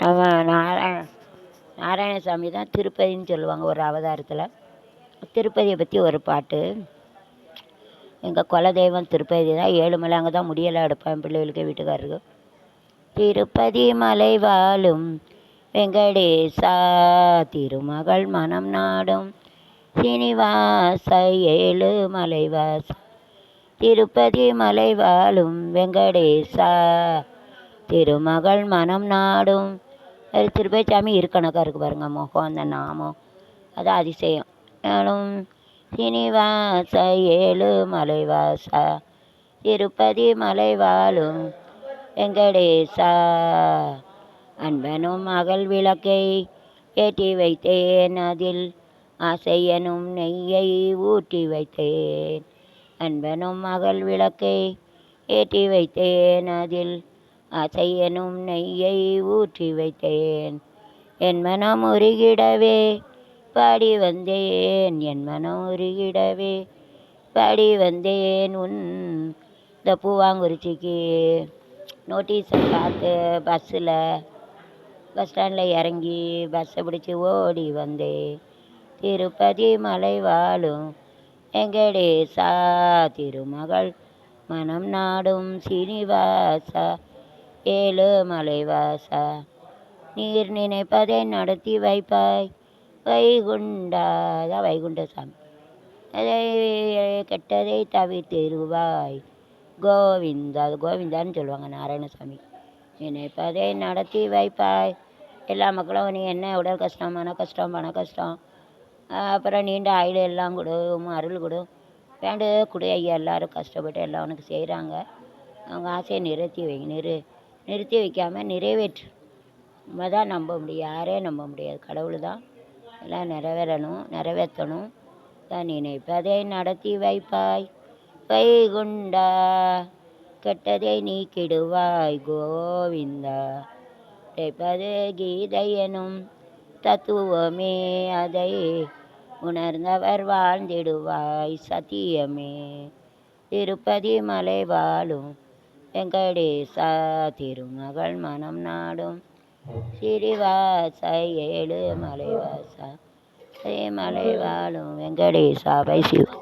அவன் நாராயணசாமி தான் திருப்பதின்னு சொல்லுவாங்க ஒரு அவதாரத்தில். திருப்பதியை பற்றி ஒரு பாட்டு. எங்கள் குலதெய்வம் திருப்பதி தான். ஏழுமலை அங்கே தான் முடியலை எடுப்பேன் பிள்ளைகளுக்கு வீட்டுக்காரருக்கு. திருப்பதி மலை வாழும் வெங்கடேசா திருமகள் மனம் நாடும் சீனிவாச ஏழு மலைவாச திருப்பதி மலை வாழும் வெங்கடேசா திருமகள் மனம் நாடும். அது திருப்பதி சாமி இருக்கணக்கா இருக்குது பாருங்க முகம், அந்த நாமம் அது அதிசயம். நானும் சீனிவாச ஏழு மலைவாசா திருப்பதி மலை வாழும் வெங்கடேசா அன்பனும் அகல் விளக்கை ஏற்றி வைத்தேன், அதில் ஆசையனும் நெய்யை ஊற்றி வைத்தேன். அன்பனும் அகல் விளக்கை ஏற்றி வைத்தேன், அதில் ஆசையனும் நெய்யை ஊற்றி வைத்தேன். என் மனம் உருகிடவே பாடி வந்தேன், என் மனம் உருகிடவே பாடி வந்தேன். இந்த பூவாங்குறிச்சிக்கு நோட்டீஸை பார்த்து பஸ் ஸ்டாண்டில் இறங்கி பஸ்ஸை பிடிச்சி ஓடி வந்தேன். திருப்பதி மலை வாழும் வெங்கடேசா திருமகள் மனம் நாடும் சீனிவாசா ஏழு மலைவாசா நீர் நினைப்பதை நடத்தி வைப்பாய் வைகுண்டா. தான் வைகுண்ட சாமி. அதை கெட்டதை தவிர்த்திருவாய் கோவிந்தா. அது கோவிந்தான்னு சொல்லுவாங்க நாராயணசாமி. நினைப்பதை நடத்தி வைப்பாய். எல்லா மக்களும் நீ என்ன உடல் கஷ்டம், மன கஷ்டம், பண கஷ்டம், அப்புறம் நீண்ட ஆயுள் எல்லாம் கொடு, அருள் கொடு, வேண்டு கொடு ஐயா. எல்லோரும் கஷ்டப்பட்டு எல்லாம் உனக்கு செய்கிறாங்க. அவங்க ஆசையை நிறுத்தி வைக்காமல் நிறைவேற்று. நம்ம தான் நம்ப முடியும், யாரையும் நம்ப முடியாது. கடவுள் தான் எல்லாம் நிறைவேற்றணும். தான் நினைப்பதை நடத்தி வைப்பாய் வைகுண்டா. கெட்டதை நீக்கிடுவாய் கோவிந்தா. கிடைப்பது கீதை எனும் தத்துவமே, அதை உணர்ந்தவர் வாழ்ந்திடுவாய் சத்தியமே. திருப்பதி மலை வாழும் வெங்கடேசா திருமகள் மனம் நாடும் ஸ்ரீவாச ஏழு மலைவாசா மலை வாழும் வெங்கடேசா. பை சிவா.